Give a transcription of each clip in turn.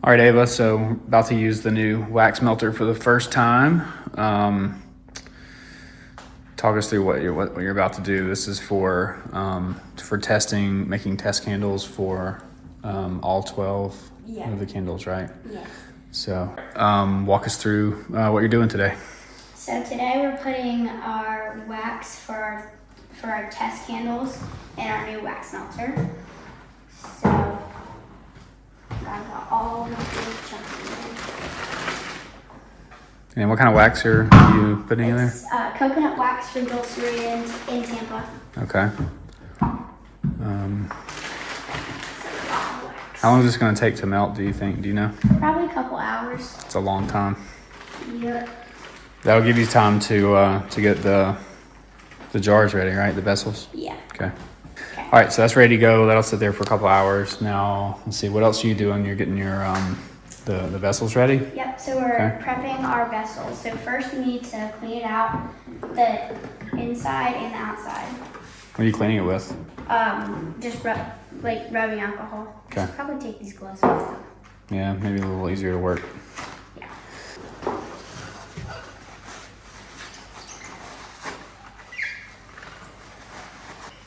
All right, Ava, so about to use the new wax melter for the first time. Talk us through what you're about to do. This is for testing, making test candles for all 12 of the candles, right? Yes. So walk us through what you're doing today. So today we're putting our wax for our test candles in our new wax melter. So I've got all the big chunks in And what kind of wax are you putting in there? It's coconut wax from Dulceria in Tampa. Okay. So a lot of wax. How long is this going to take to melt, do you think? Do you know? Probably a couple hours. It's a long time. Yep. That'll give you time to get the jars ready, right? The vessels? Yeah. Okay. All right, so that's ready to go. That'll sit there for a couple hours. Now, let's see, what else are you doing? You're getting your the vessels ready? Yep, so we're prepping our vessels. So first we need to clean it out, the inside and the outside. What are you cleaning it with? Just rubbing alcohol. Okay. Probably take these gloves off though. Yeah, maybe a little easier to work. Yeah.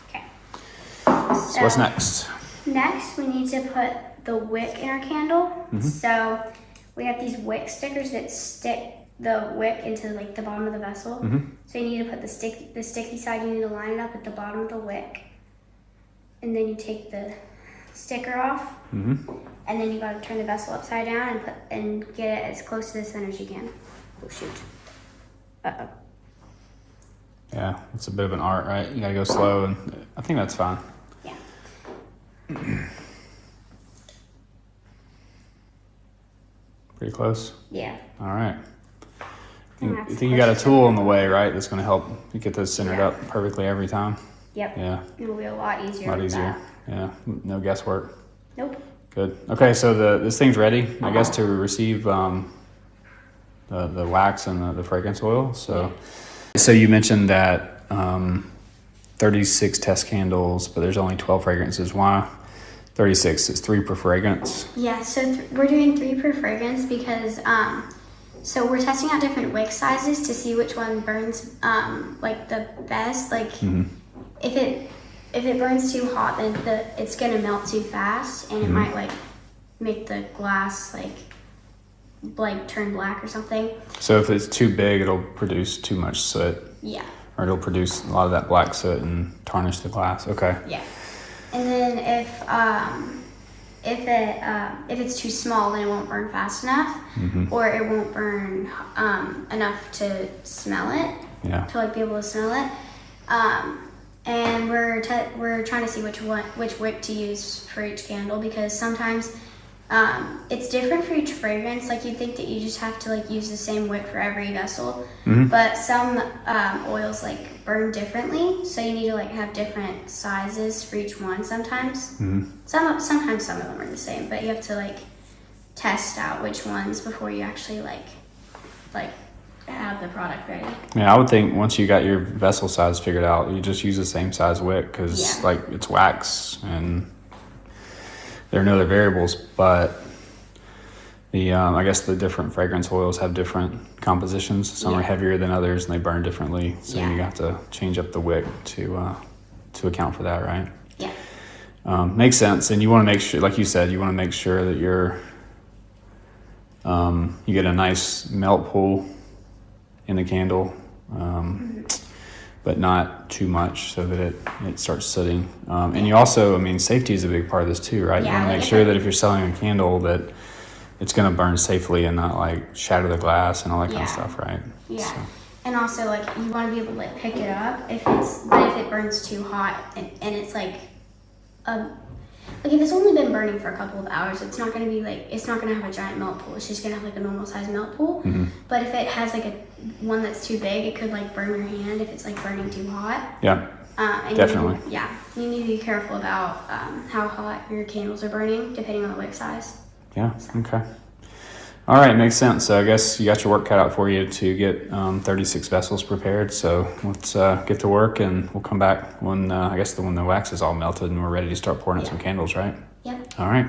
Okay. So what's next? Next, we need to put the wick in our candle. So we have these wick stickers that stick the wick into like the bottom of the vessel. So you need to put the sticky side. You need to line it up at the bottom of the wick, and then you take the sticker off, and then you got to turn the vessel upside down and get it as close to the center as you can. Oh shoot! Uh-oh. Yeah, it's a bit of an art, right? You gotta go slow, and I think that's fine. Yeah. Pretty close? Yeah. All right. And You that's think you got a close to tool in the way, right? That's gonna help you get those centered Yeah. up perfectly every time? Yep. Yeah, It'll be a lot easier. a lot with easier. that. Yeah, no guesswork. Nope. Good. Okay, so this thing's ready, I guess, to receive the wax and the fragrance oil. So you mentioned that 36 test candles, but there's only 12 fragrances. Why 36? It's 3 per fragrance. Yeah, so we're doing 3 per fragrance because so we're testing out different wick sizes to see which one burns like the best. Like if it burns too hot, then it's gonna melt too fast, and it might like make the glass like turn black or something. So if it's too big, it'll produce too much soot. Yeah. Or it'll produce a lot of that black soot and tarnish the glass. Okay. Yeah. And then if it's too small, then it won't burn fast enough, or it won't burn enough to smell it. Yeah. To like be able to smell it. And we're trying to see which wick to use for each candle, because sometimes it's different for each fragrance. Like you'd think that you just have to like use the same wick for every vessel, but some oils like burn differently, so you need to like have different sizes for each one. Sometimes sometimes some of them are the same, but you have to like test out which ones before you actually like have the product ready. Yeah, I would think once you got your vessel size figured out, you just use the same size wick, because like it's wax and there are no other variables. But the I guess the different fragrance oils have different compositions. Some are heavier than others, and they burn differently. So you have to change up the wick to account for that, right? Yeah. Makes sense. And you want to make sure, like you said, you want to make sure that you get a nice melt pool in the candle, but not too much so that it starts sooting. And you also, I mean, safety is a big part of this too, right? Yeah, You want to make sure that if you're selling a candle, that it's going to burn safely and not like shatter the glass and all that kind of stuff, right? Yeah. So. And also like you want to be able to like pick it up if it burns too hot and it's like if it's only been burning for a couple of hours, it's not going to be like, it's not going to have a giant melt pool. It's just going to have like a normal size melt pool. But if it has like one that's too big, it could like burn your hand if it's like burning too hot. Yeah, And definitely. You need to be careful about how hot your candles are burning depending on the wick size. Yeah, okay. All right, makes sense. So I guess you got your work cut out for you to get 36 vessels prepared. So let's get to work, and we'll come back when when the wax is all melted and we're ready to start pouring in some candles, right? Yep. All right.